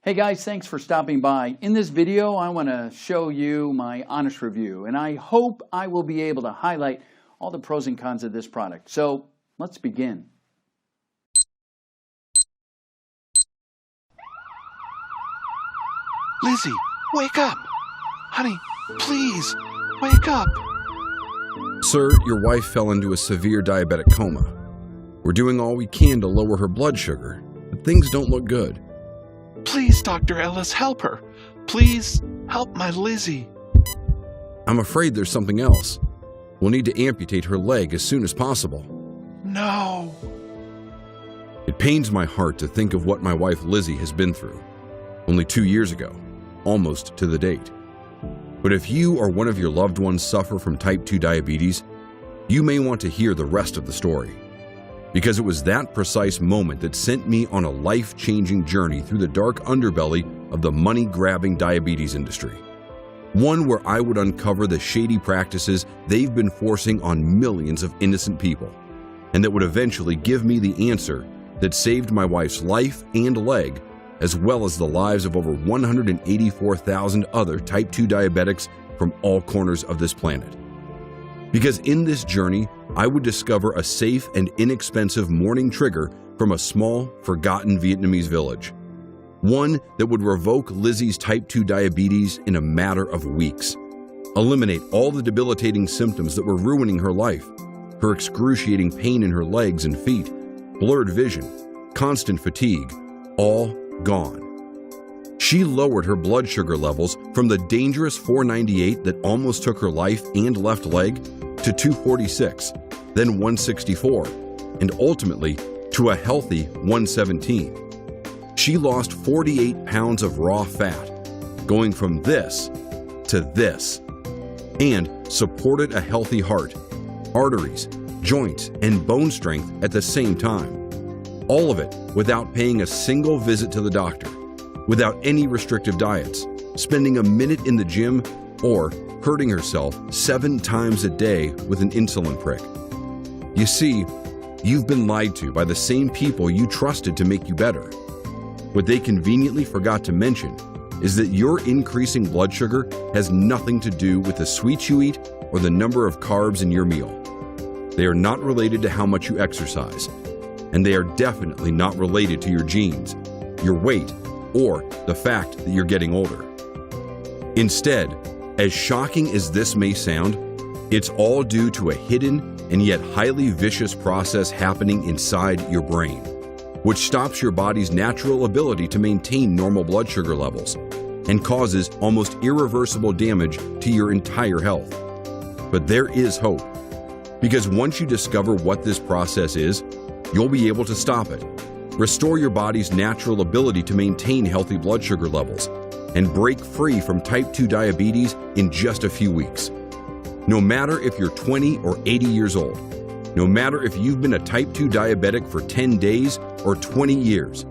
Hey guys, thanks for stopping by. In this video, I want to show you my honest review, and I hope I will be able to highlight all the pros and cons of this product. So let's begin. Lizzie, wake up! Honey, please, wake up! Sir, your wife fell into a severe diabetic coma. We're doing all we can to lower her blood sugar, but things don't look good. Please, Dr. Ellis, help her. Please, help my Lizzie. I'm afraid there's something else. We'll need to amputate her leg as soon as possible. No. It pains my heart to think of what my wife Lizzie has been through. Only 2 years ago, almost to the date. But if you or one of your loved ones suffer from type 2 diabetes, you may want to hear the rest of the story. Because it was that precise moment that sent me on a life-changing journey through the dark underbelly of the money-grabbing diabetes industry. One where I would uncover the shady practices they've been forcing on millions of innocent people, and that would eventually give me the answer that saved my wife's life and leg, as well as the lives of over 184,000 other type 2 diabetics from all corners of this planet. Because in this journey, I would discover a safe and inexpensive morning trigger from a small, forgotten Vietnamese village. One that would revoke Lizzie's type 2 diabetes in a matter of weeks. Eliminate all the debilitating symptoms that were ruining her life. Her excruciating pain in her legs and feet, blurred vision, constant fatigue, all gone. She lowered her blood sugar levels from the dangerous 498 that almost took her life and left leg to 246, then 164, and ultimately to a healthy 117. She lost 48 pounds of raw fat, going from this to this, and supported a healthy heart, arteries, joints, and bone strength at the same time. All of it without paying a single visit to the doctor, without any restrictive diets, spending a minute in the gym, or hurting herself 7 times a day with an insulin prick. You see, you've been lied to by the same people you trusted to make you better. What they conveniently forgot to mention is that your increasing blood sugar has nothing to do with the sweets you eat or the number of carbs in your meal. They are not related to how much you exercise, and they are definitely not related to your genes, your weight, or the fact that you're getting older. Instead, as shocking as this may sound, it's all due to a hidden and yet highly vicious process happening inside your brain, which stops your body's natural ability to maintain normal blood sugar levels and causes almost irreversible damage to your entire health. But there is hope, because once you discover what this process is, you'll be able to stop it, restore your body's natural ability to maintain healthy blood sugar levels, and break free from type 2 diabetes in just a few weeks. No matter if you're 20 or 80 years old, no matter if you've been a type 2 diabetic for 10 days or 20 years,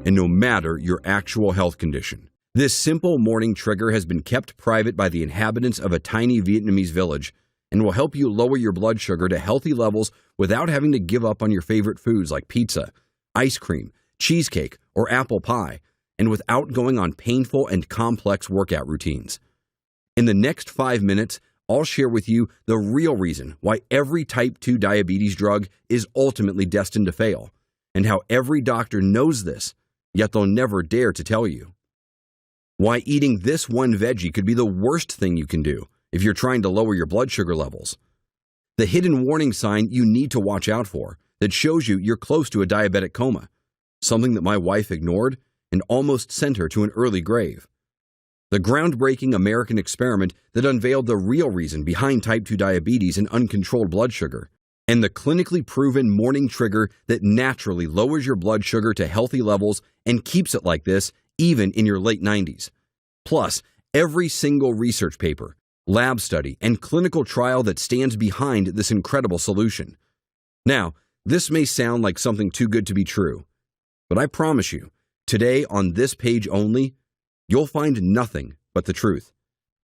and no matter your actual health condition. This simple morning trigger has been kept private by the inhabitants of a tiny Vietnamese village and will help you lower your blood sugar to healthy levels without having to give up on your favorite foods like pizza, ice cream, cheesecake, or apple pie, and without going on painful and complex workout routines. In the next 5 minutes, I'll share with you the real reason why every type 2 diabetes drug is ultimately destined to fail, and how every doctor knows this, yet they'll never dare to tell you. Why eating this one veggie could be the worst thing you can do if you're trying to lower your blood sugar levels. The hidden warning sign you need to watch out for that shows you you're close to a diabetic coma, something that my wife ignored and almost sent her to an early grave. The groundbreaking American experiment that unveiled the real reason behind type 2 diabetes and uncontrolled blood sugar, and the clinically proven morning trigger that naturally lowers your blood sugar to healthy levels and keeps it like this even in your late 90s. Plus, every single research paper, lab study, and clinical trial that stands behind this incredible solution. Now, this may sound like something too good to be true, but I promise you, today on this page only, you'll find nothing but the truth.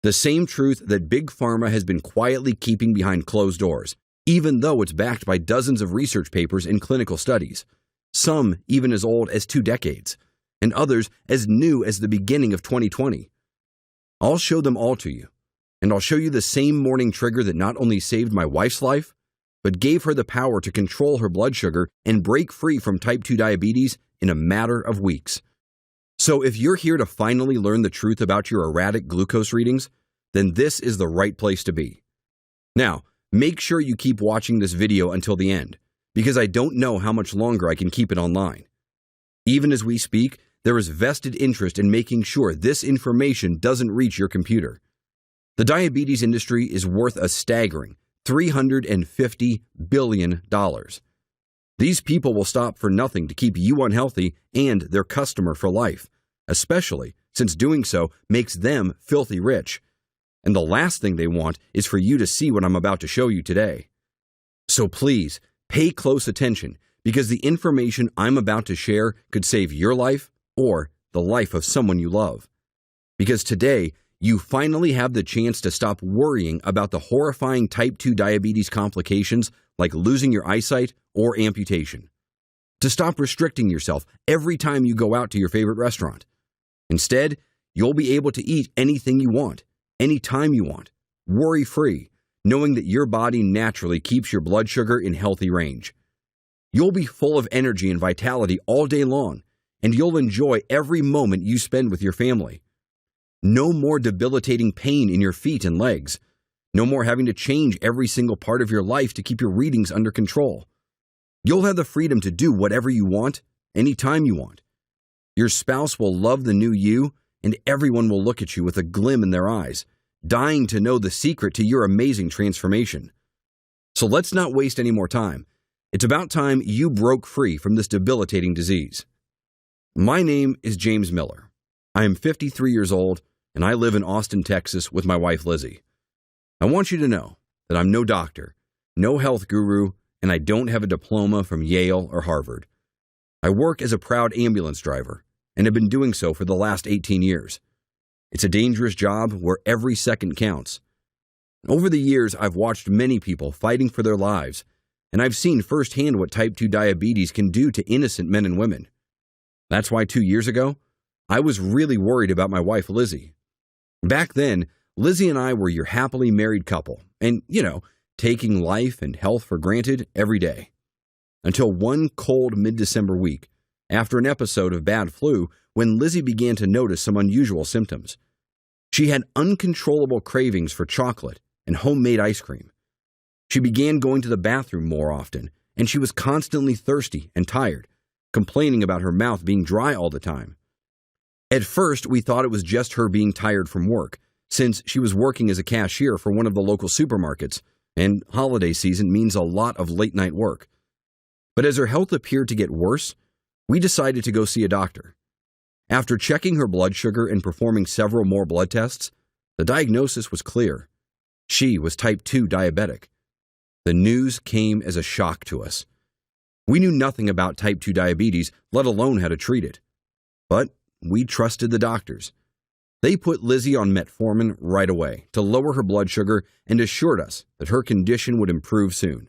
The same truth that Big Pharma has been quietly keeping behind closed doors, even though it's backed by dozens of research papers and clinical studies, some even as old as 2 decades. and others as new as the beginning of 2020. I'll show them all to you, and I'll show you the same morning trigger that not only saved my wife's life, but gave her the power to control her blood sugar and break free from type 2 diabetes in a matter of weeks. So if you're here to finally learn the truth about your erratic glucose readings, then this is the right place to be. Now, make sure you keep watching this video until the end, because I don't know how much longer I can keep it online. Even as we speak, there is vested interest in making sure this information doesn't reach your computer. The diabetes industry is worth a staggering $350 billion. These people will stop for nothing to keep you unhealthy and their customer for life, especially since doing so makes them filthy rich. And the last thing they want is for you to see what I'm about to show you today. So please, pay close attention, because the information I'm about to share could save your life or the life of someone you love. Because today, you finally have the chance to stop worrying about the horrifying type 2 diabetes complications like losing your eyesight or amputation. To stop restricting yourself every time you go out to your favorite restaurant. Instead, you'll be able to eat anything you want, anytime you want, worry-free, knowing that your body naturally keeps your blood sugar in healthy range. You'll be full of energy and vitality all day long, and you'll enjoy every moment you spend with your family. No more debilitating pain in your feet and legs. No more having to change every single part of your life to keep your readings under control. You'll have the freedom to do whatever you want, anytime you want. Your spouse will love the new you, and everyone will look at you with a glim in their eyes, dying to know the secret to your amazing transformation. So let's not waste any more time. It's about time you broke free from this debilitating disease. My name is James Miller. I am 53 years old, and I live in Austin, Texas with my wife, Lizzie. I want you to know that I'm no doctor, no health guru, and I don't have a diploma from Yale or Harvard. I work as a proud ambulance driver and have been doing so for the last 18 years. It's a dangerous job where every second counts. Over the years, I've watched many people fighting for their lives, and I've seen firsthand what type 2 diabetes can do to innocent men and women. That's why 2 years ago, I was really worried about my wife, Lizzie. Back then, Lizzie and I were your happily married couple, and, taking life and health for granted every day. Until one cold mid-December week, after an episode of bad flu, when Lizzie began to notice some unusual symptoms. She had uncontrollable cravings for chocolate and homemade ice cream. She began going to the bathroom more often, and she was constantly thirsty and tired, complaining about her mouth being dry all the time. At first, we thought it was just her being tired from work, since she was working as a cashier for one of the local supermarkets, and holiday season means a lot of late-night work. But as her health appeared to get worse, we decided to go see a doctor. After checking her blood sugar and performing several more blood tests, the diagnosis was clear. She was type 2 diabetic. The news came as a shock to us. We knew nothing about type 2 diabetes, let alone how to treat it. But we trusted the doctors. They put Lizzie on metformin right away to lower her blood sugar and assured us that her condition would improve soon.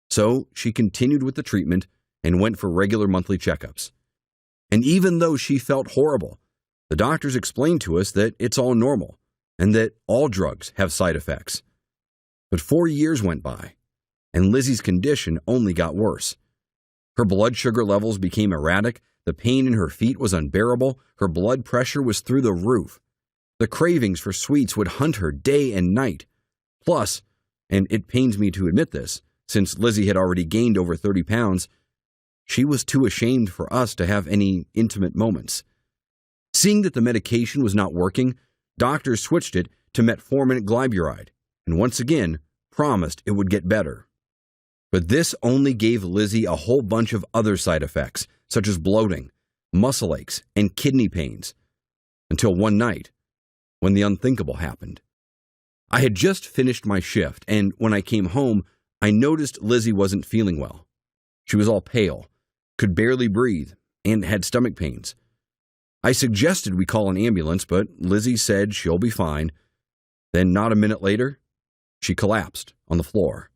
So she continued with the treatment and went for regular monthly checkups. And even though she felt horrible, the doctors explained to us that it's all normal and that all drugs have side effects. But 4 years went by, and Lizzie's condition only got worse. Her blood sugar levels became erratic, the pain in her feet was unbearable, her blood pressure was through the roof. The cravings for sweets would hunt her day and night. Plus, and it pains me to admit this, since Lizzie had already gained over 30 pounds, she was too ashamed for us to have any intimate moments. Seeing that the medication was not working, doctors switched it to metformin glyburide, and once again promised it would get better. But this only gave Lizzie a whole bunch of other side effects, such as bloating, muscle aches, and kidney pains. Until one night, when the unthinkable happened. I had just finished my shift, and when I came home, I noticed Lizzie wasn't feeling well. She was all pale, could barely breathe, and had stomach pains. I suggested we call an ambulance, but Lizzie said she'll be fine. Then, not a minute later, she collapsed on the floor.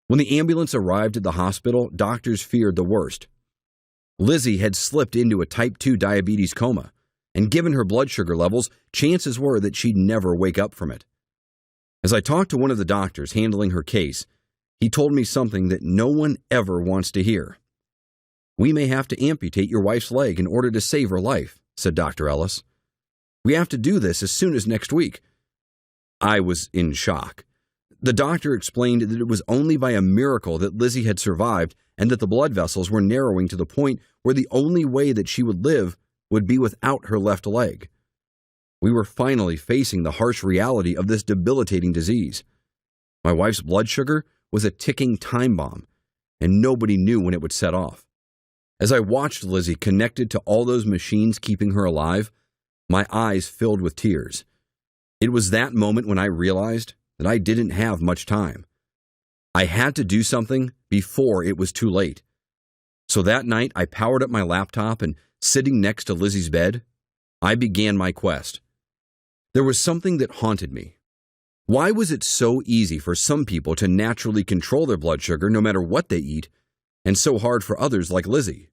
When the ambulance arrived at the hospital, doctors feared the worst. Lizzie had slipped into a type 2 diabetes coma, and given her blood sugar levels, chances were that she'd never wake up from it. As I talked to one of the doctors handling her case, he told me something that no one ever wants to hear. "We may have to amputate your wife's leg in order to save her life," said Dr. Ellis. "We have to do this as soon as next week." I was in shock. The doctor explained that it was only by a miracle that Lizzie had survived and that the blood vessels were narrowing to the point where the only way that she would live would be without her left leg. We were finally facing the harsh reality of this debilitating disease. My wife's blood sugar was a ticking time bomb, and nobody knew when it would set off. As I watched Lizzie connected to all those machines keeping her alive, my eyes filled with tears. It was that moment when I realized that I didn't have much time. I had to do something before it was too late. So that night, I powered up my laptop and, sitting next to Lizzie's bed, I began my quest. There was something that haunted me. Why was it so easy for some people to naturally control their blood sugar no matter what they eat, and so hard for others like Lizzie?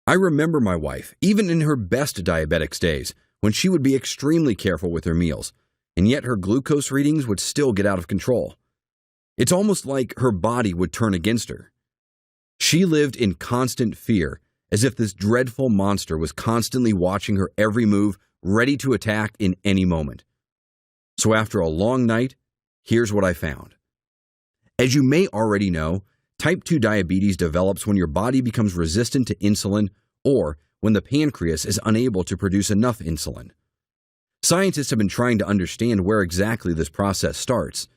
I remember my wife, even in her best diabetics days, when she would be extremely careful with her meals, and yet her glucose readings would still get out of control. It's almost like her body would turn against her. She lived in constant fear, as if this dreadful monster was constantly watching her every move, ready to attack in any moment. So after a long night, here's what I found. As you may already know, type 2 diabetes develops when your body becomes resistant to insulin or when the pancreas is unable to produce enough insulin. Scientists have been trying to understand where exactly this process starts.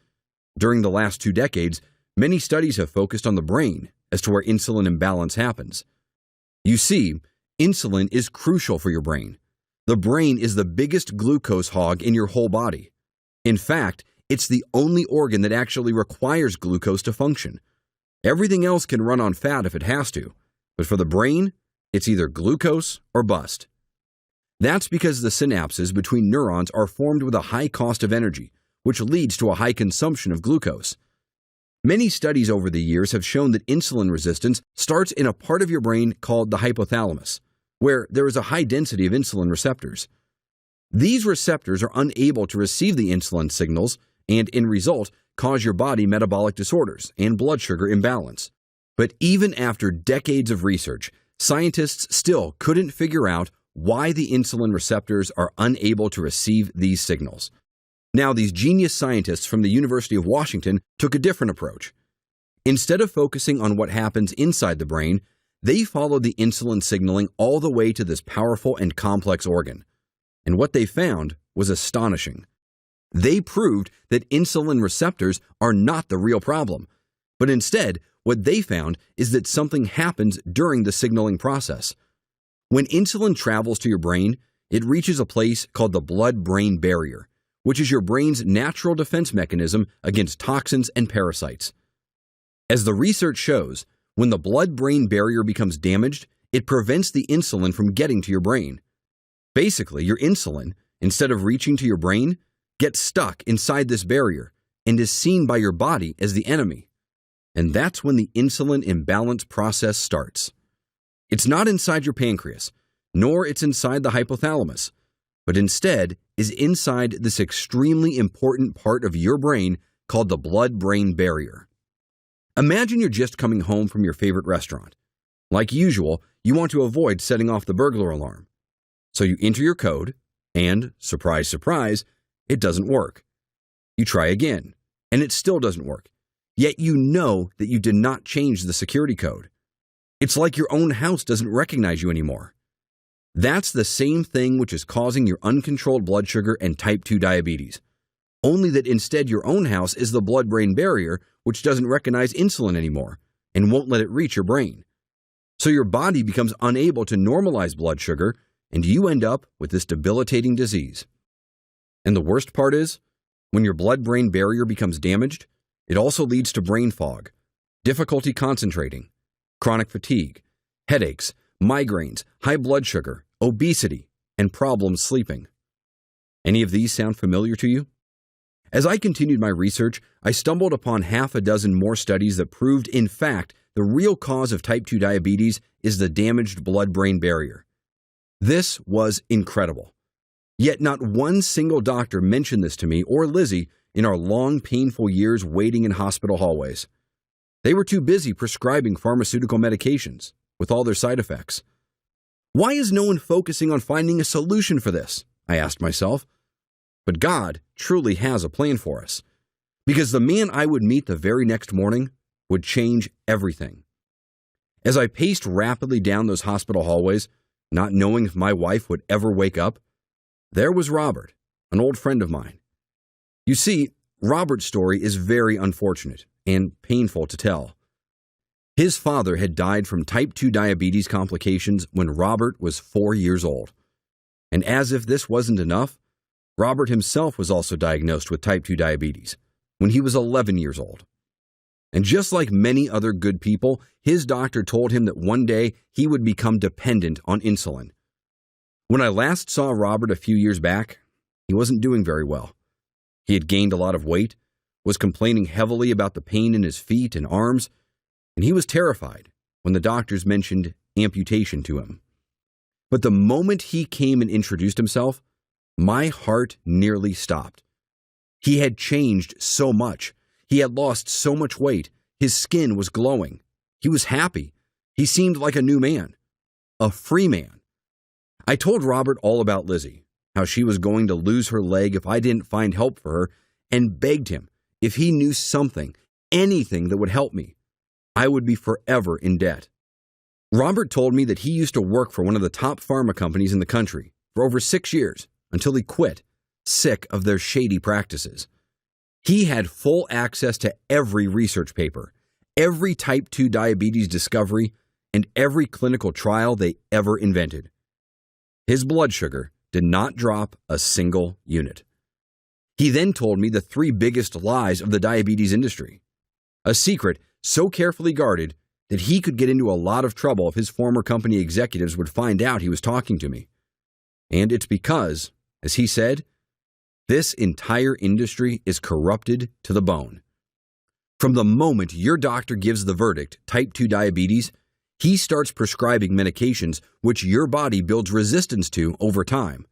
During the last 2 decades, many studies have focused on the brain as to where insulin imbalance happens. You see, insulin is crucial for your brain. The brain is the biggest glucose hog in your whole body. In fact, it's the only organ that actually requires glucose to function. Everything else can run on fat if it has to, but for the brain, it's either glucose or bust. That's because the synapses between neurons are formed with a high cost of energy, which leads to a high consumption of glucose. Many studies over the years have shown that insulin resistance starts in a part of your brain called the hypothalamus, where there is a high density of insulin receptors. These receptors are unable to receive the insulin signals and, in result, cause your body metabolic disorders and blood sugar imbalance. But even after decades of research, scientists still couldn't figure out why the insulin receptors are unable to receive these signals. Now, these genius scientists from the University of Washington took a different approach. Instead of focusing on what happens inside the brain, they followed the insulin signaling all the way to this powerful and complex organ. And what they found was astonishing. They proved that insulin receptors are not the real problem, but instead, what they found is that something happens during the signaling process. When insulin travels to your brain, it reaches a place called the blood-brain barrier, which is your brain's natural defense mechanism against toxins and parasites. As the research shows, when the blood-brain barrier becomes damaged, it prevents the insulin from getting to your brain. Basically, your insulin, instead of reaching to your brain, gets stuck inside this barrier and is seen by your body as the enemy. And that's when the insulin imbalance process starts. It's not inside your pancreas, nor it's inside the hypothalamus, but instead is inside this extremely important part of your brain called the blood-brain barrier. Imagine you're just coming home from your favorite restaurant. Like usual, you want to avoid setting off the burglar alarm. So you enter your code, and, surprise, surprise, it doesn't work. You try again, and it still doesn't work. Yet you know that you did not change the security code. It's like your own house doesn't recognize you anymore. That's the same thing which is causing your uncontrolled blood sugar and type 2 diabetes. Only that instead your own house is the blood-brain barrier, which doesn't recognize insulin anymore and won't let it reach your brain. So your body becomes unable to normalize blood sugar, and you end up with this debilitating disease. And the worst part is, when your blood-brain barrier becomes damaged, it also leads to brain fog, difficulty concentrating, chronic fatigue, headaches, migraines, high blood sugar, obesity, and problems sleeping. Any of these sound familiar to you? As I continued my research, I stumbled upon half a dozen more studies that proved, in fact, the real cause of type 2 diabetes is the damaged blood-brain barrier. This was incredible. Yet not one single doctor mentioned this to me or Lizzie in our long, painful years waiting in hospital hallways. They were too busy prescribing pharmaceutical medications with all their side effects. Why is no one focusing on finding a solution for this? I asked myself. But God truly has a plan for us, because the man I would meet the very next morning would change everything. As I paced rapidly down those hospital hallways, not knowing if my wife would ever wake up, there was Robert, an old friend of mine. You see, Robert's story is very unfortunate and painful to tell. His father had died from type 2 diabetes complications when Robert was 4 years old. And as if this wasn't enough, Robert himself was also diagnosed with type 2 diabetes when he was 11 years old. And just like many other good people, his doctor told him that one day he would become dependent on insulin. When I last saw Robert a few years back, he wasn't doing very well. He had gained a lot of weight, was complaining heavily about the pain in his feet and arms, and he was terrified when the doctors mentioned amputation to him. But the moment he came and introduced himself, my heart nearly stopped. He had changed so much. He had lost so much weight. His skin was glowing. He was happy. He seemed like a new man, a free man. I told Robert all about Lizzie, how she was going to lose her leg if I didn't find help for her, and begged him if he knew something, anything that would help me, I would be forever in debt. Robert told me that he used to work for one of the top pharma companies in the country for over 6 years until he quit, sick of their shady practices. He had full access to every research paper, every type 2 diabetes discovery, and every clinical trial they ever invented. His blood sugar did not drop a single unit. He then told me the 3 biggest lies of the diabetes industry, a secret so carefully guarded that he could get into a lot of trouble if his former company executives would find out he was talking to me. And it's because, as he said, this entire industry is corrupted to the bone. From the moment your doctor gives the verdict, type 2 diabetes, he starts prescribing medications which your body builds resistance to over time.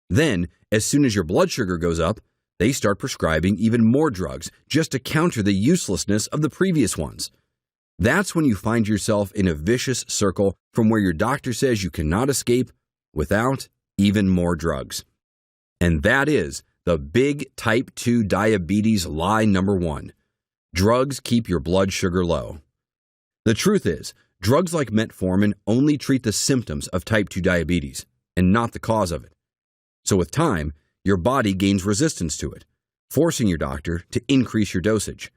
Then, as soon as your blood sugar goes up, they start prescribing even more drugs just to counter the uselessness of the previous ones. That's when you find yourself in a vicious circle from where your doctor says you cannot escape without even more drugs. And that is the big type 2 diabetes lie number 1. Drugs keep your blood sugar low. The truth is, drugs like metformin only treat the symptoms of type 2 diabetes and not the cause of it. So with time, your body gains resistance to it, forcing your doctor to increase your dosage.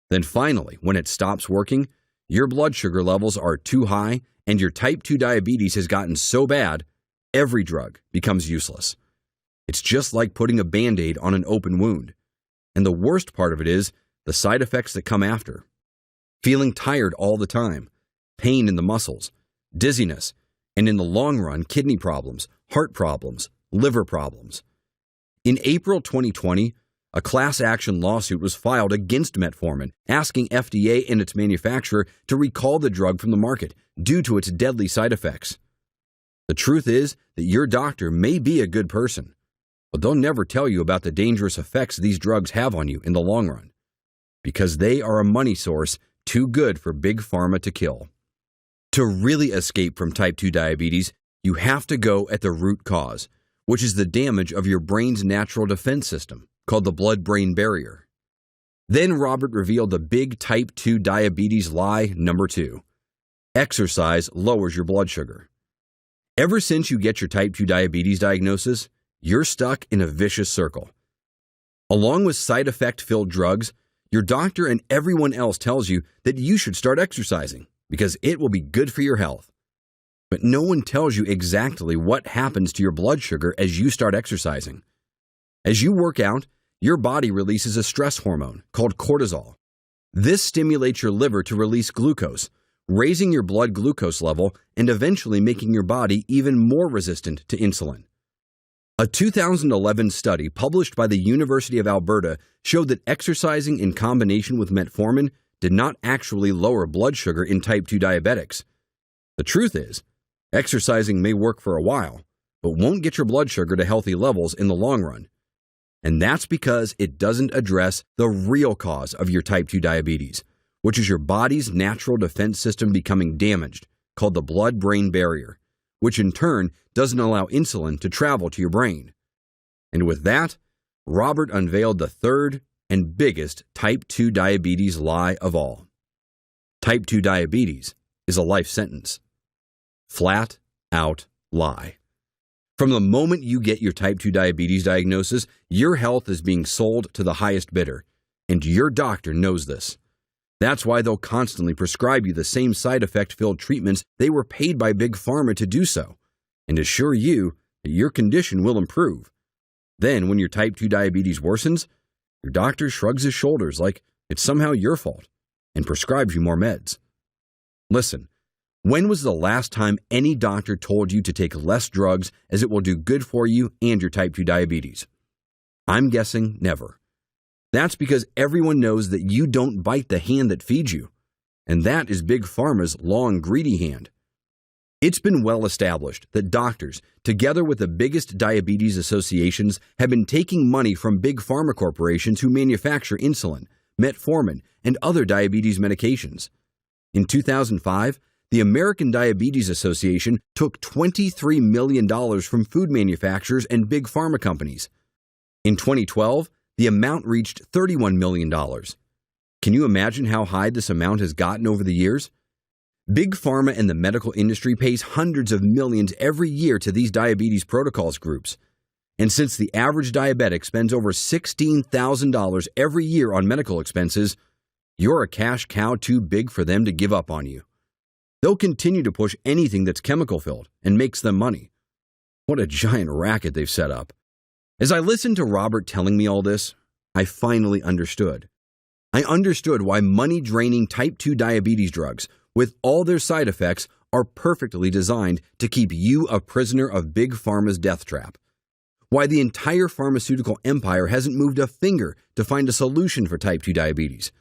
Then finally, when it stops working, your blood sugar levels are too high and your type 2 diabetes has gotten so bad, every drug becomes useless. It's just like putting a Band-Aid on an open wound. And the worst part of it is the side effects that come after. Feeling tired all the time, pain in the muscles, dizziness, and in the long run, kidney problems, heart problems, liver problems. In April 2020, a class action lawsuit was filed against metformin, asking FDA and its manufacturer to recall the drug from the market due to its deadly side effects. The truth is that your doctor may be a good person, but they'll never tell you about the dangerous effects these drugs have on you in the long run, because they are a money source too good for big pharma to kill. To really escape from type 2 diabetes, you have to go at the root cause, which is the damage of your brain's natural defense system, called the blood-brain barrier. Then Robert revealed the big type 2 diabetes lie number 2. Exercise lowers your blood sugar. Ever since you get your type 2 diabetes diagnosis, you're stuck in a vicious circle. Along with side effect-filled drugs, your doctor and everyone else tells you that you should start exercising because it will be good for your health. But no one tells you exactly what happens to your blood sugar as you start exercising. As you work out, your body releases a stress hormone called cortisol. This stimulates your liver to release glucose, raising your blood glucose level and eventually making your body even more resistant to insulin. A 2011 study published by the University of Alberta showed that exercising in combination with metformin did not actually lower blood sugar in type 2 diabetics. The truth is, exercising may work for a while, but won't get your blood sugar to healthy levels in the long run. And that's because it doesn't address the real cause of your type 2 diabetes, which is your body's natural defense system becoming damaged, called the blood-brain barrier, which in turn doesn't allow insulin to travel to your brain. And with that, Robert unveiled the third and biggest type 2 diabetes lie of all. Type 2 diabetes is a life sentence. Flat out lie. From the moment you get your type 2 diabetes diagnosis, your health is being sold to the highest bidder, and your doctor knows this. That's why they'll constantly prescribe you the same side effect-filled treatments they were paid by Big Pharma to do so, and assure you that your condition will improve. Then, when your type 2 diabetes worsens, your doctor shrugs his shoulders like it's somehow your fault and prescribes you more meds. Listen, when was the last time any doctor told you to take less drugs as it will do good for you and your type 2 diabetes? I'm guessing never. That's because everyone knows that you don't bite the hand that feeds you, and that is Big Pharma's long, greedy hand. It's been well established that doctors, together with the biggest diabetes associations, have been taking money from big pharma corporations who manufacture insulin, metformin, and other diabetes medications. In 2005, the American Diabetes Association took $23 million from food manufacturers and big pharma companies. In 2012, the amount reached $31 million. Can you imagine how high this amount has gotten over the years? Big Pharma and the medical industry pays hundreds of millions every year to these diabetes protocols groups. And since the average diabetic spends over $16,000 every year on medical expenses, you're a cash cow too big for them to give up on you. They'll continue to push anything that's chemical-filled and makes them money. What a giant racket they've set up. As I listened to Robert telling me all this, I finally understood. I understood why money-draining type 2 diabetes drugs, with all their side effects, are perfectly designed to keep you a prisoner of Big Pharma's death trap. Why the entire pharmaceutical empire hasn't moved a finger to find a solution for type 2 diabetes,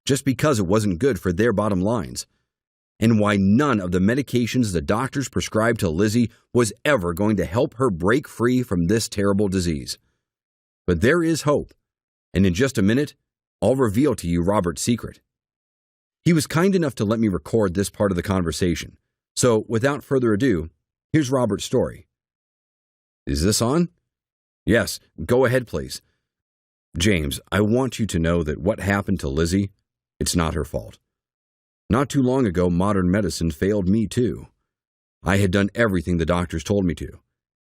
just because it wasn't good for their bottom lines. And why none of the medications the doctors prescribed to Lizzie was ever going to help her break free from this terrible disease. But there is hope, and in just a minute, I'll reveal to you Robert's secret. He was kind enough to let me record this part of the conversation, so without further ado, here's Robert's story. Is this on? Yes, go ahead please. James, I want you to know that what happened to Lizzie, it's not her fault. Not too long ago, modern medicine failed me too. I had done everything the doctors told me to.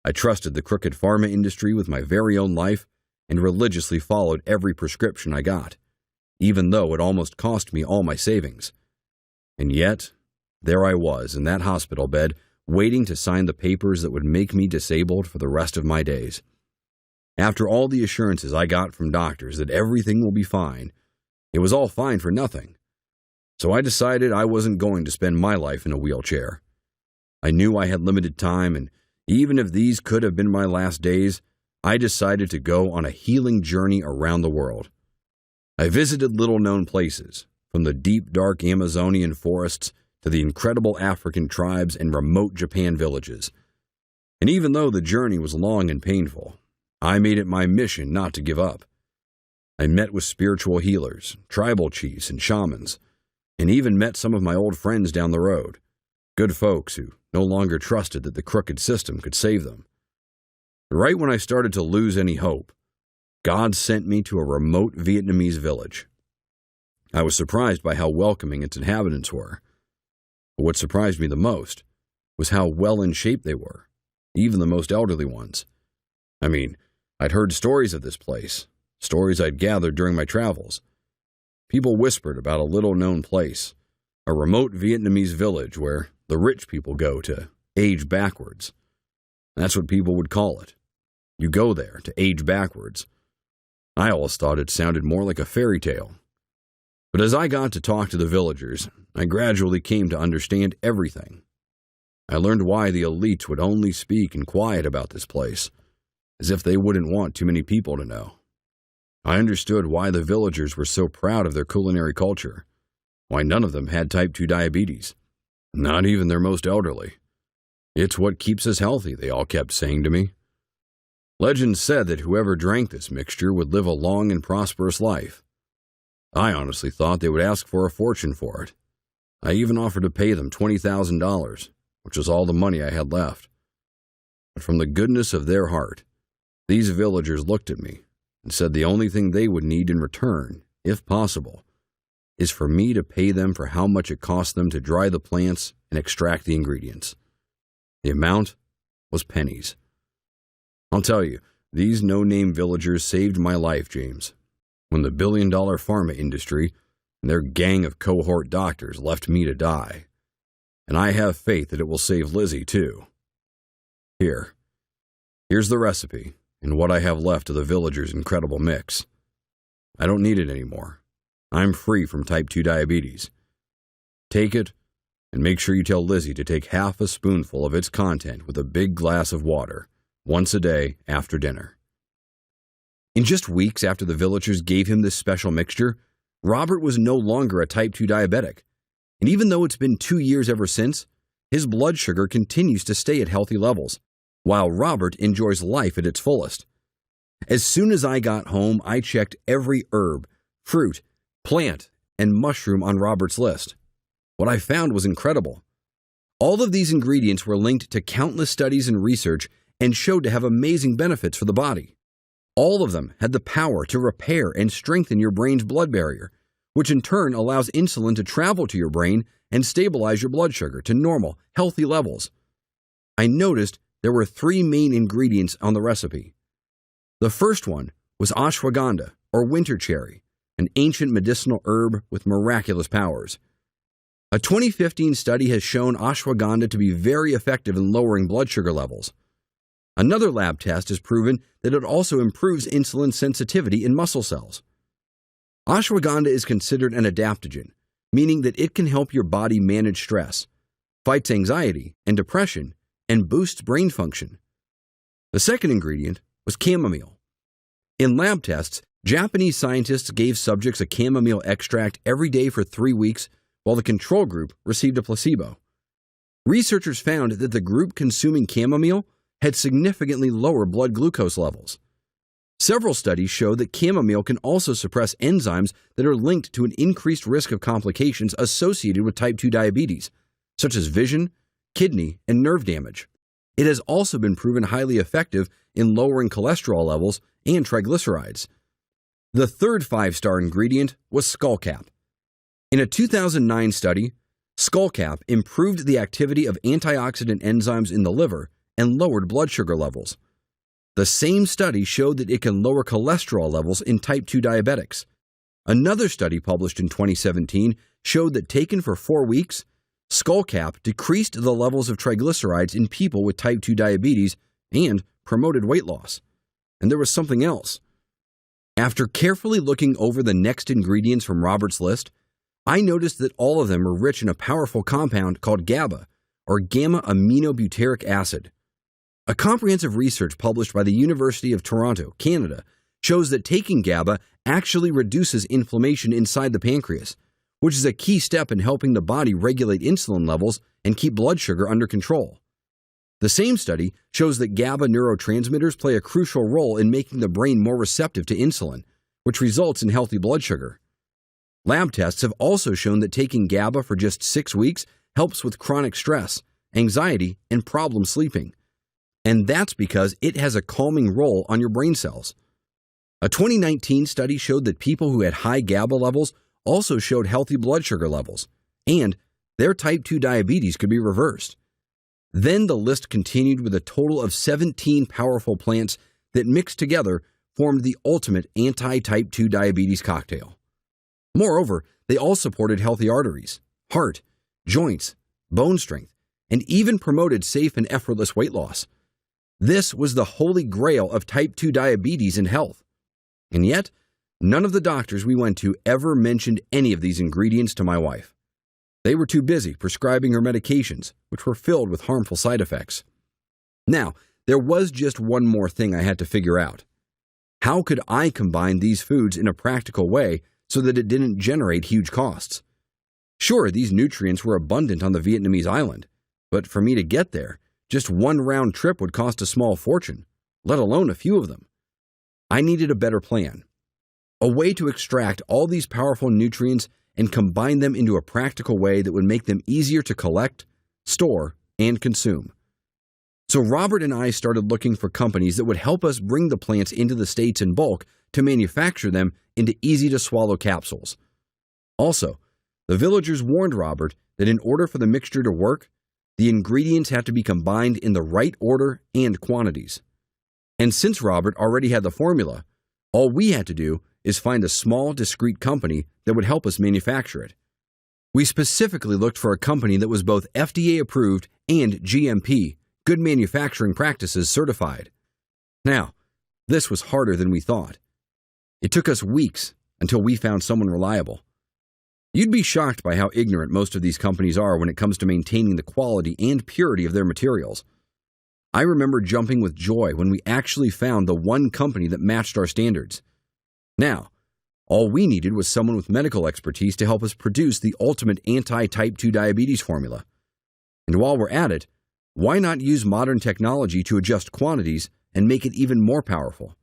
I trusted the crooked pharma industry with my very own life and religiously followed every prescription I got, even though it almost cost me all my savings. And yet, there I was in that hospital bed, waiting to sign the papers that would make me disabled for the rest of my days. After all the assurances I got from doctors that everything will be fine, it was all fine for nothing. So I decided I wasn't going to spend my life in a wheelchair. I knew I had limited time, and even if these could have been my last days, I decided to go on a healing journey around the world. I visited little-known places, from the deep, dark Amazonian forests to the incredible African tribes and remote Japan villages. And even though the journey was long and painful, I made it my mission not to give up. I met with spiritual healers, tribal chiefs, and shamans, and even met some of my old friends down the road, good folks who no longer trusted that the crooked system could save them. Right when I started to lose any hope, God sent me to a remote Vietnamese village. I was surprised by how welcoming its inhabitants were. But what surprised me the most was how well in shape they were, even the most elderly ones. I mean, I'd heard stories of this place, stories I'd gathered during my travels. People whispered about a little-known place, a remote Vietnamese village where the rich people go to age backwards. That's what people would call it. You go there to age backwards. I always thought it sounded more like a fairy tale. But as I got to talk to the villagers, I gradually came to understand everything. I learned why the elites would only speak in quiet about this place, as if they wouldn't want too many people to know. I understood why the villagers were so proud of their culinary culture, Why, none of them had type 2 diabetes. Not even their most elderly. It's what keeps us healthy, they all kept saying to me. Legend said that whoever drank this mixture would live a long and prosperous life. I honestly thought they would ask for a fortune for it. I even offered to pay them $20,000, which was all the money I had left. But from the goodness of their heart, these villagers looked at me and said the only thing they would need in return, if possible, is for me to pay them for how much it cost them to dry the plants and extract the ingredients. The amount was pennies. I'll tell you, these no-name villagers saved my life, James, when the billion-dollar pharma industry and their gang of cohort doctors left me to die. And I have faith that it will save Lizzie, too. Here's the recipe and what I have left of the villagers' incredible mix. I don't need it anymore. I'm free from type 2 diabetes. Take it, and make sure you tell Lizzie to take half a spoonful of its content with a big glass of water, once a day after dinner. In just weeks after the villagers gave him this special mixture, Robert was no longer a type 2 diabetic. And even though it's been 2 years ever since, his blood sugar continues to stay at healthy levels, while Robert enjoys life at its fullest. As soon as I got home, I checked every herb, fruit, plant, and mushroom on Robert's list. What I found was incredible. All of these ingredients were linked to countless studies and research and showed to have amazing benefits for the body. All of them had the power to repair and strengthen your brain's blood barrier, which in turn allows insulin to travel to your brain and stabilize your blood sugar to normal, healthy levels. I noticed there were 3 main ingredients on the recipe. The first one was ashwagandha, or winter cherry, an ancient medicinal herb with miraculous powers. A 2015 study has shown ashwagandha to be very effective in lowering blood sugar levels. Another lab test has proven that it also improves insulin sensitivity in muscle cells. Ashwagandha is considered an adaptogen, meaning that it can help your body manage stress, fights anxiety and depression, and boosts brain function. The second ingredient was chamomile. In lab tests, Japanese scientists gave subjects a chamomile extract every day for 3 weeks, while the control group received a placebo. Researchers found that the group consuming chamomile had significantly lower blood glucose levels. Several studies show that chamomile can also suppress enzymes that are linked to an increased risk of complications associated with type 2 diabetes, such as vision, kidney, and nerve damage. It has also been proven highly effective in lowering cholesterol levels and triglycerides. The third 5-star ingredient was skullcap. In a 2009 study, skullcap improved the activity of antioxidant enzymes in the liver and lowered blood sugar levels. The same study showed that it can lower cholesterol levels in type 2 diabetics. Another study published in 2017 showed that taken for 4 weeks, skullcap decreased the levels of triglycerides in people with type 2 diabetes and promoted weight loss. And there was something else. After carefully looking over the next ingredients from Robert's list, I noticed that all of them were rich in a powerful compound called GABA, or gamma-aminobutyric acid. A comprehensive research published by the University of Toronto, Canada, shows that taking GABA actually reduces inflammation inside the pancreas, which is a key step in helping the body regulate insulin levels and keep blood sugar under control. The same study shows that GABA neurotransmitters play a crucial role in making the brain more receptive to insulin, which results in healthy blood sugar. Lab tests have also shown that taking GABA for just 6 weeks helps with chronic stress, anxiety, and problem sleeping. And that's because it has a calming role on your brain cells. A 2019 study showed that people who had high GABA levels also showed healthy blood sugar levels, and their type 2 diabetes could be reversed. Then the list continued with a total of 17 powerful plants that mixed together formed the ultimate anti-type 2 diabetes cocktail. Moreover, they all supported healthy arteries, heart, joints, bone strength, and even promoted safe and effortless weight loss. This was the holy grail of type 2 diabetes and health. And yet, none of the doctors we went to ever mentioned any of these ingredients to my wife. They were too busy prescribing her medications, which were filled with harmful side effects. Now, there was just one more thing I had to figure out. How could I combine these foods in a practical way so that it didn't generate huge costs? Sure, these nutrients were abundant on the Vietnamese island, but for me to get there, just one round trip would cost a small fortune, let alone a few of them. I needed a better plan. A way to extract all these powerful nutrients and combine them into a practical way that would make them easier to collect, store, and consume. So Robert and I started looking for companies that would help us bring the plants into the States in bulk to manufacture them into easy-to-swallow capsules. Also, the villagers warned Robert that in order for the mixture to work, the ingredients had to be combined in the right order and quantities. And since Robert already had the formula, all we had to do is find a small, discreet company that would help us manufacture it. We specifically looked for a company that was both FDA approved and GMP, Good Manufacturing Practices certified. Now, this was harder than we thought. It took us weeks until we found someone reliable. You'd be shocked by how ignorant most of these companies are when it comes to maintaining the quality and purity of their materials. I remember jumping with joy when we actually found the one company that matched our standards. Now, all we needed was someone with medical expertise to help us produce the ultimate anti-type 2 diabetes formula. And while we're at it, why not use modern technology to adjust quantities and make it even more powerful?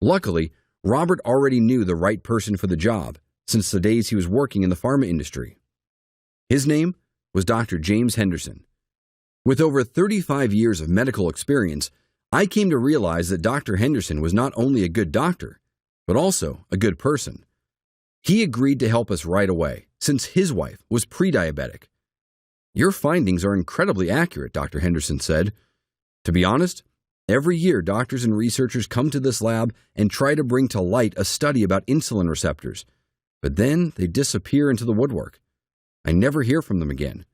Luckily, Robert already knew the right person for the job since the days he was working in the pharma industry. His name was Dr. James Henderson. With over 35 years of medical experience, I came to realize that Dr. Henderson was not only a good doctor, but also a good person. He agreed to help us right away, since his wife was pre-diabetic. "Your findings are incredibly accurate," Dr. Henderson said. "To be honest, every year doctors and researchers come to this lab and try to bring to light a study about insulin receptors, but then they disappear into the woodwork. I never hear from them again.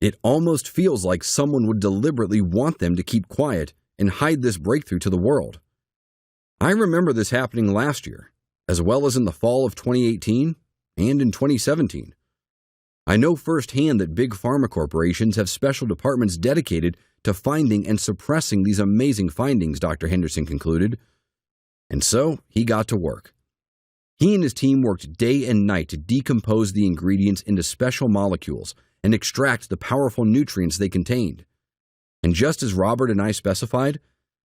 It almost feels like someone would deliberately want them to keep quiet and hide this breakthrough to the world." I remember this happening last year, as well as in the fall of 2018 and in 2017. I know firsthand that big pharma corporations have special departments dedicated to finding and suppressing these amazing findings, Dr. Henderson concluded. And so he got to work. He and his team worked day and night to decompose the ingredients into special molecules and extract the powerful nutrients they contained. And just as Robert and I specified,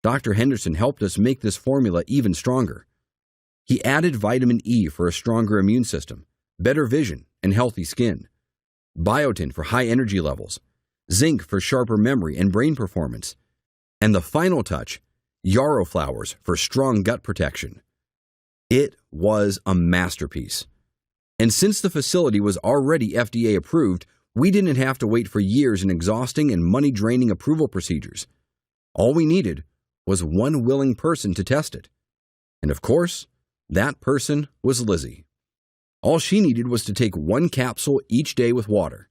Dr. Henderson helped us make this formula even stronger. He added vitamin E for a stronger immune system, better vision, and healthy skin, biotin for high energy levels, zinc for sharper memory and brain performance, and the final touch, yarrow flowers for strong gut protection. It was a masterpiece. And since the facility was already FDA approved, we didn't have to wait for years in exhausting and money-draining approval procedures. All we needed was one willing person to test it. And of course, that person was Lizzie. All she needed was to take one capsule each day with water.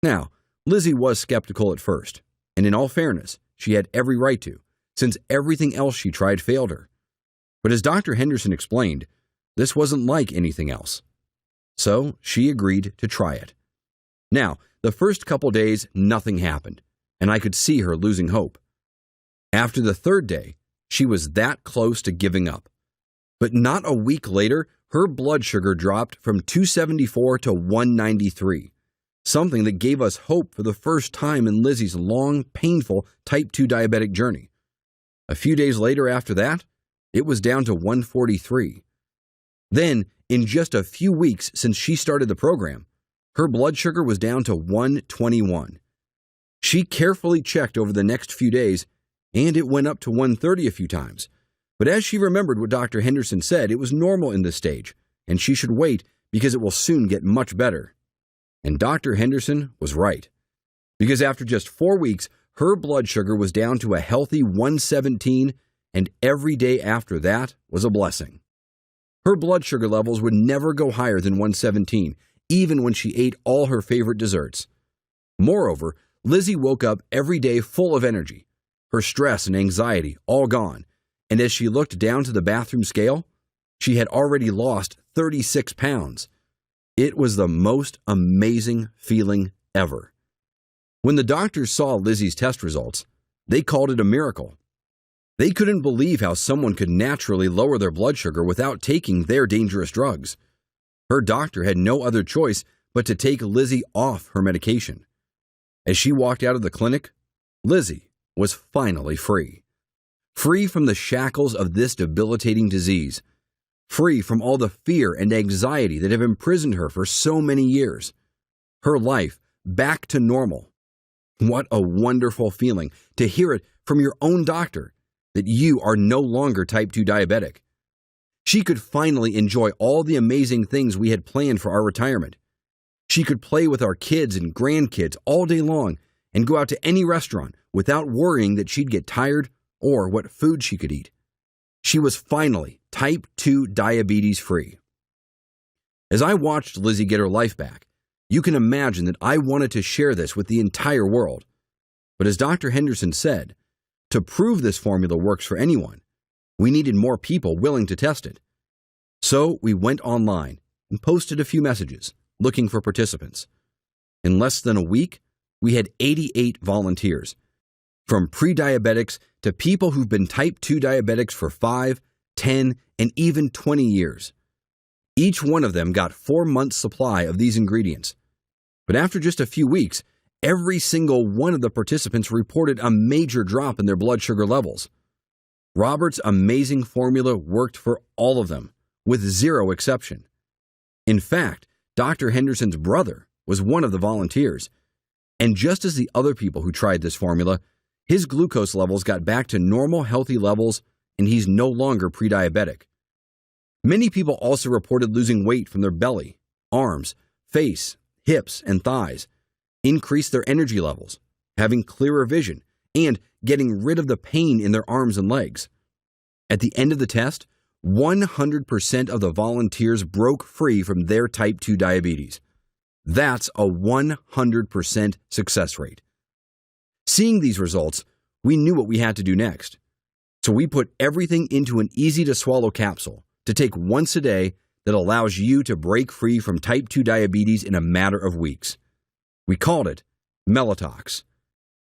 Now, Lizzie was skeptical at first, and in all fairness, she had every right to, since everything else she tried failed her. But as Dr. Henderson explained, this wasn't like anything else. So she agreed to try it. Now, the first couple days, nothing happened, and I could see her losing hope. After the third day, she was that close to giving up. But not a week later, her blood sugar dropped from 274 to 193, something that gave us hope for the first time in Lizzie's long, painful type 2 diabetic journey. A few days later after that, it was down to 143. Then, in just a few weeks since she started the program, her blood sugar was down to 121. She carefully checked over the next few days, and it went up to 130 a few times. But as she remembered what Dr. Henderson said, it was normal in this stage, and she should wait because it will soon get much better. And Dr. Henderson was right. Because after just 4 weeks, her blood sugar was down to a healthy 117, and every day after that was a blessing. Her blood sugar levels would never go higher than 117, even when she ate all her favorite desserts. Moreover, Lizzie woke up every day full of energy, her stress and anxiety all gone, and as she looked down to the bathroom scale, she had already lost 36 pounds. It was the most amazing feeling ever. When the doctors saw Lizzie's test results, they called it a miracle. They couldn't believe how someone could naturally lower their blood sugar without taking their dangerous drugs. Her doctor had no other choice but to take Lizzie off her medication. As she walked out of the clinic, Lizzie was finally free. Free from the shackles of this debilitating disease. Free from all the fear and anxiety that have imprisoned her for so many years. Her life back to normal. What a wonderful feeling to hear it from your own doctor that you are no longer type 2 diabetic. She could finally enjoy all the amazing things we had planned for our retirement. She could play with our kids and grandkids all day long and go out to any restaurant without worrying that she'd get tired or what food she could eat. She was finally type 2 diabetes free. As I watched Lizzie get her life back, you can imagine that I wanted to share this with the entire world. But as Dr. Henderson said, to prove this formula works for anyone, we needed more people willing to test it. So we went online and posted a few messages looking for participants. In less than a week, we had 88 volunteers, from pre-diabetics to people who've been type 2 diabetics for 5, 10, and even 20 years. Each one of them got 4 months' supply of these ingredients. But after just a few weeks, every single one of the participants reported a major drop in their blood sugar levels. Robert's amazing formula worked for all of them, with zero exception. In fact, Dr. Henderson's brother was one of the volunteers, and just as the other people who tried this formula, his glucose levels got back to normal healthy levels, and he's no longer pre-diabetic. Many people also reported losing weight from their belly, arms, face, hips, and thighs, increased their energy levels, having clearer vision, and getting rid of the pain in their arms and legs. At the end of the test, 100% of the volunteers broke free from their type 2 diabetes. That's a 100% success rate. Seeing these results, we knew what we had to do next. So we put everything into an easy-to-swallow capsule to take once a day that allows you to break free from type 2 diabetes in a matter of weeks. We called it Mellitox,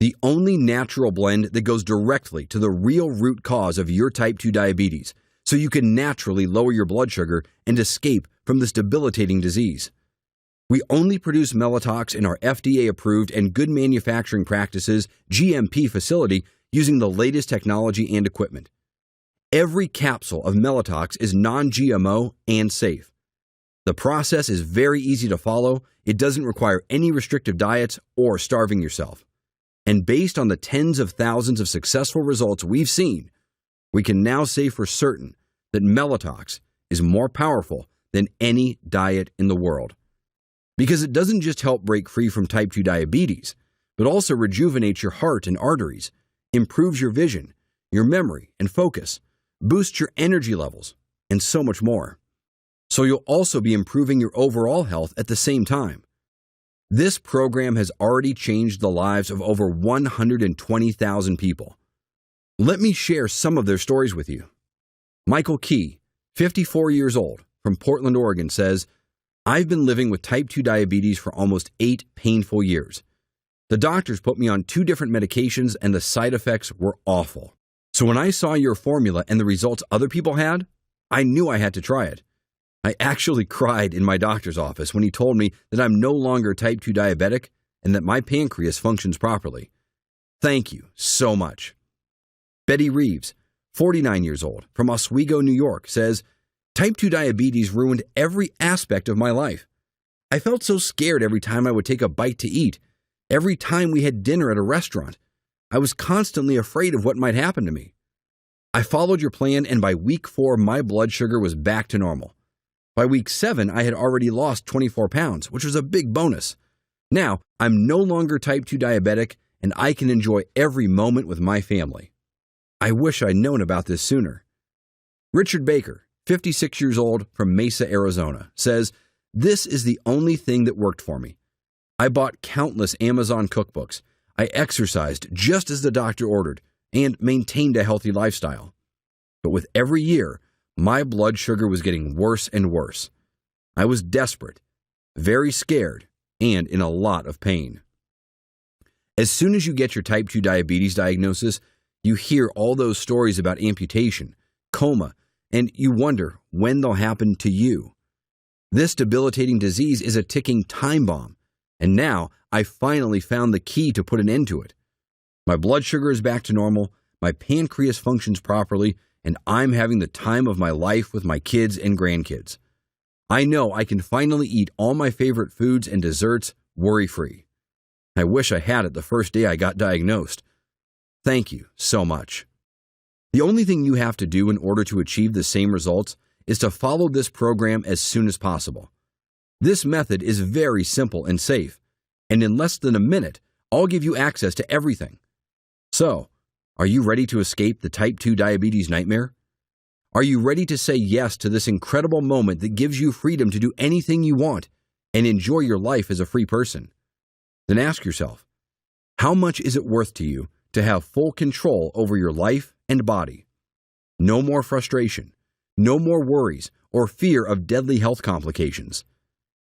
the only natural blend that goes directly to the real root cause of your type 2 diabetes, so you can naturally lower your blood sugar and escape from this debilitating disease. We only produce Mellitox in our FDA-approved and good manufacturing practices GMP facility using the latest technology and equipment. Every capsule of Mellitox is non-GMO and safe. The process is very easy to follow. It doesn't require any restrictive diets or starving yourself. And based on the tens of thousands of successful results we've seen, we can now say for certain that Mellitox is more powerful than any diet in the world. Because it doesn't just help break free from type 2 diabetes, but also rejuvenates your heart and arteries, improves your vision, your memory and focus, boosts your energy levels, and so much more. So you'll also be improving your overall health at the same time. This program has already changed the lives of over 120,000 people. Let me share some of their stories with you. Michael Key, 54 years old, from Portland, Oregon, says, "I've been living with type 2 diabetes for almost 8 painful years. The doctors put me on 2 different medications and the side effects were awful. So when I saw your formula and the results other people had, I knew I had to try it. I actually cried in my doctor's office when he told me that I'm no longer type 2 diabetic and that my pancreas functions properly. Thank you so much." Betty Reeves, 49 years old, from Oswego, New York, says, "Type 2 diabetes ruined every aspect of my life. I felt so scared every time I would take a bite to eat, every time we had dinner at a restaurant. I was constantly afraid of what might happen to me. I followed your plan, and by week 4, my blood sugar was back to normal. By week 7, I had already lost 24 pounds, which was a big bonus. Now, I'm no longer type 2 diabetic, and I can enjoy every moment with my family. I wish I'd known about this sooner." Richard Baker, 56 years old, from Mesa, Arizona, says, "This is the only thing that worked for me. I bought countless Amazon cookbooks. I exercised just as the doctor ordered and maintained a healthy lifestyle. But with every year, my blood sugar was getting worse and worse. I was desperate, very scared, and in a lot of pain." As soon as you get your type 2 diabetes diagnosis, you hear all those stories about amputation, coma, and you wonder when they'll happen to you. This debilitating disease is a ticking time bomb, and now I finally found the key to put an end to it. My blood sugar is back to normal, my pancreas functions properly, and I'm having the time of my life with my kids and grandkids. I know I can finally eat all my favorite foods and desserts worry-free. I wish I had it the first day I got diagnosed. Thank you so much. The only thing you have to do in order to achieve the same results is to follow this program as soon as possible. This method is very simple and safe, and in less than a minute, I'll give you access to everything. So, are you ready to escape the type 2 diabetes nightmare? Are you ready to say yes to this incredible moment that gives you freedom to do anything you want and enjoy your life as a free person? Then ask yourself, how much is it worth to you to have full control over your life and body? No more frustration, no more worries or fear of deadly health complications.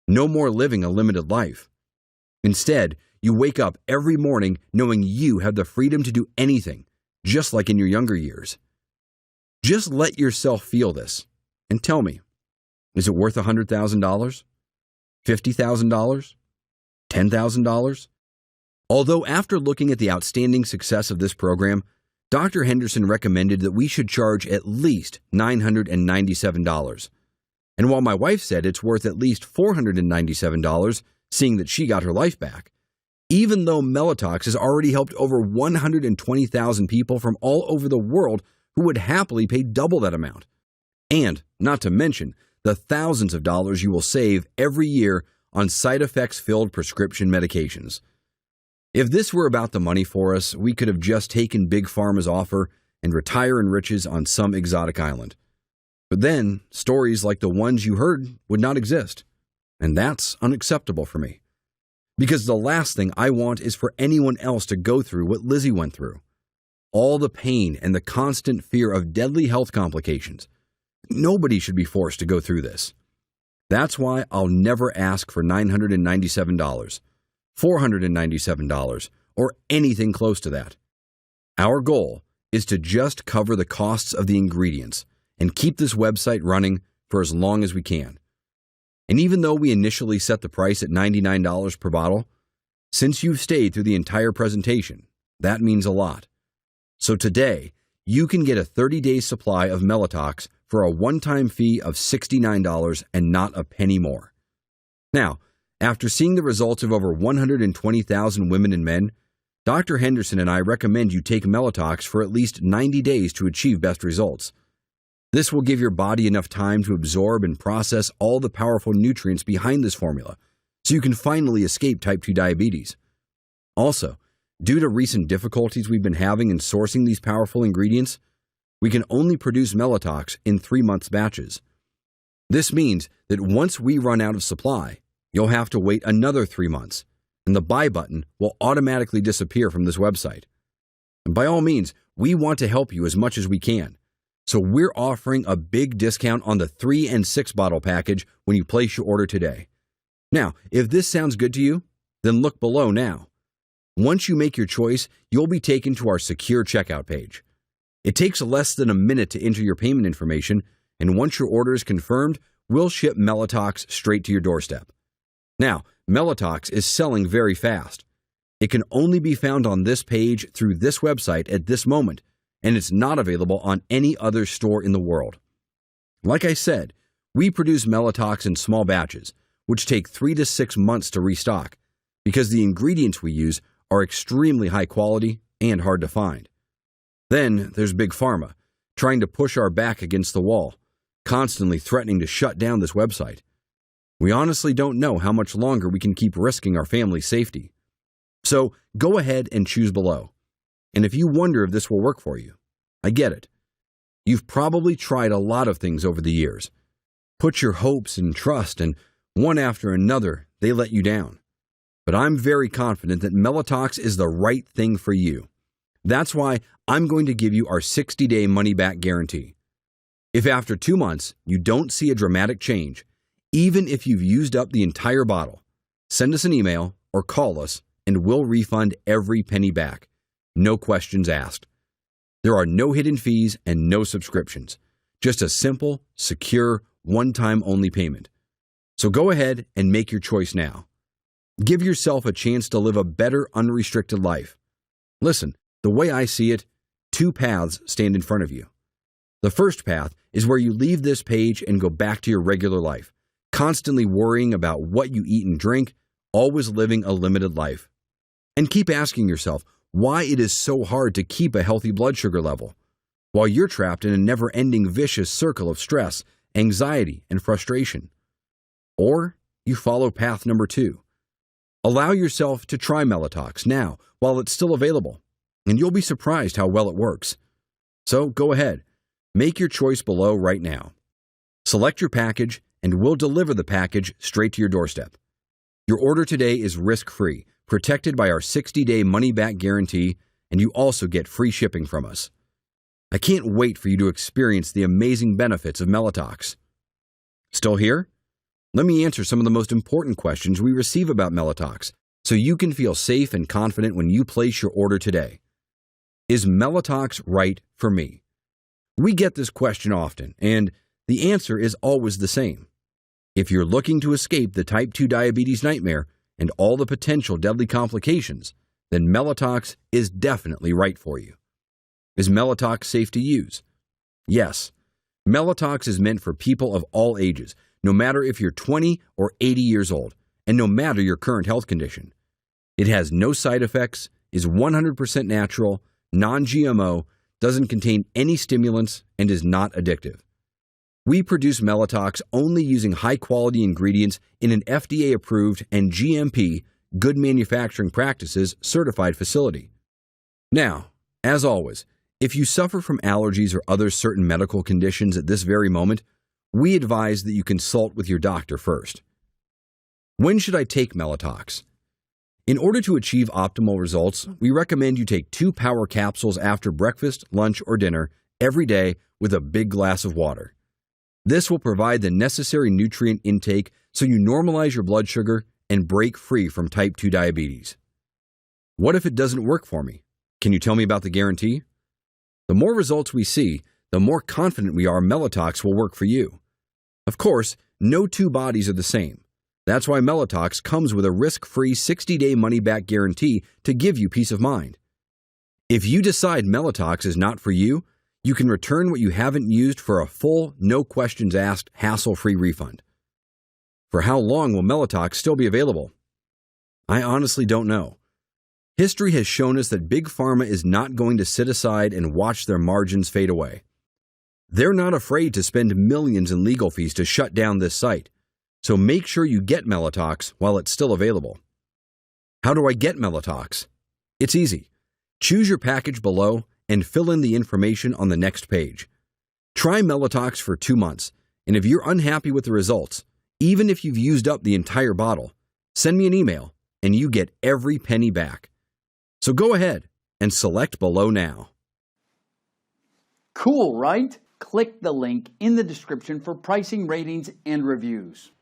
No more living a limited life. Instead, you wake up every morning knowing you have the freedom to do anything, just like in your younger years. Just let yourself feel this and tell me, is it worth $100,000? $50,000? $10,000? Although after looking at the outstanding success of this program, Dr. Henderson recommended that we should charge at least $997. And while my wife said it's worth at least $497, seeing that she got her life back, even though Mellitox has already helped over 120,000 people from all over the world who would happily pay double that amount. And, not to mention, the thousands of dollars you will save every year on side effects-filled prescription medications. If this were about the money for us, we could have just taken Big Pharma's offer and retire in riches on some exotic island. But then, stories like the ones you heard would not exist. And that's unacceptable for me. Because the last thing I want is for anyone else to go through what Lizzie went through. All the pain and the constant fear of deadly health complications. Nobody should be forced to go through this. That's why I'll never ask for $997, $497, or anything close to that. Our goal is to just cover the costs of the ingredients and keep this website running for as long as we can. And even though we initially set the price at $99 per bottle, since you've stayed through the entire presentation, that means a lot. So today, you can get a 30-day supply of Mellitox for a one-time fee of $69 and not a penny more. Now, after seeing the results of over 120,000 women and men, Dr. Henderson and I recommend you take Mellitox for at least 90 days to achieve best results. This will give your body enough time to absorb and process all the powerful nutrients behind this formula, so you can finally escape type 2 diabetes. Also, due to recent difficulties we've been having in sourcing these powerful ingredients, we can only produce Mellitox in 3-month batches. This means that once we run out of supply, you'll have to wait another 3 months, and the buy button will automatically disappear from this website. And by all means, we want to help you as much as we can. So we're offering a big discount on the 3 and 6 bottle package when you place your order today. Now, if this sounds good to you, then look below now. Once you make your choice, you'll be taken to our secure checkout page. It takes less than a minute to enter your payment information, and once your order is confirmed, we'll ship Mellitox straight to your doorstep. Now, Mellitox is selling very fast. It can only be found on this page through this website at this moment, and it's not available on any other store in the world. Like I said, we produce Mellitox in small batches, which take 3 to 6 months to restock, because the ingredients we use are extremely high quality and hard to find. Then there's Big Pharma, trying to push our back against the wall, constantly threatening to shut down this website. We honestly don't know how much longer we can keep risking our family's safety. So go ahead and choose below. And if you wonder if this will work for you, I get it. You've probably tried a lot of things over the years. Put your hopes and trust, and one after another, they let you down. But I'm very confident that Mellitox is the right thing for you. That's why I'm going to give you our 60-day money-back guarantee. If after 2 months you don't see a dramatic change, even if you've used up the entire bottle, send us an email or call us and we'll refund every penny back. No questions asked. There are no hidden fees and no subscriptions. Just a simple, secure, one-time only payment. So go ahead and make your choice now. Give yourself a chance to live a better, unrestricted life. Listen, the way I see it, two paths stand in front of you. The first path is where you leave this page and go back to your regular life, constantly worrying about what you eat and drink, always living a limited life. And keep asking yourself why it is so hard to keep a healthy blood sugar level, while you're trapped in a never-ending vicious circle of stress, anxiety, and frustration. Or you follow path number 2. Allow yourself to try Mellitox now while it's still available, and you'll be surprised how well it works. So go ahead, make your choice below right now. Select your package, and we'll deliver the package straight to your doorstep. Your order today is risk-free, protected by our 60-day money-back guarantee, and you also get free shipping from us. I can't wait for you to experience the amazing benefits of Mellitox. Still here? Let me answer some of the most important questions we receive about Mellitox so you can feel safe and confident when you place your order today. Is Mellitox right for me? We get this question often, and the answer is always the same. If you're looking to escape the type 2 diabetes nightmare and all the potential deadly complications, then Mellitox is definitely right for you. Is Mellitox safe to use? Yes. Mellitox is meant for people of all ages, no matter if you're 20 or 80 years old, and no matter your current health condition. It has no side effects, is 100% natural, non-GMO, doesn't contain any stimulants, and is not addictive. We produce Mellitox only using high-quality ingredients in an FDA-approved and GMP, Good Manufacturing Practices, certified facility. Now, as always, if you suffer from allergies or other certain medical conditions at this very moment, we advise that you consult with your doctor first. When should I take Mellitox? In order to achieve optimal results, we recommend you take 2 power capsules after breakfast, lunch, or dinner every day with a big glass of water. This will provide the necessary nutrient intake so you normalize your blood sugar and break free from type 2 diabetes. What if it doesn't work for me? Can you tell me about the guarantee? The more results we see, the more confident we are Mellitox will work for you. Of course, no 2 bodies are the same. That's why Mellitox comes with a risk-free 60-day money-back guarantee to give you peace of mind. If you decide Mellitox is not for you, you can return what you haven't used for a full, no-questions-asked, hassle-free refund. For how long will Mellitox still be available? I honestly don't know. History has shown us that Big Pharma is not going to sit aside and watch their margins fade away. They're not afraid to spend millions in legal fees to shut down this site, so make sure you get Mellitox while it's still available. How do I get Mellitox? It's easy. Choose your package below and fill in the information on the next page. Try Mellitox for 2 months, and if you're unhappy with the results, even if you've used up the entire bottle, send me an email and you get every penny back. So go ahead and select below now. Cool, right? Click the link in the description for pricing, ratings, and reviews.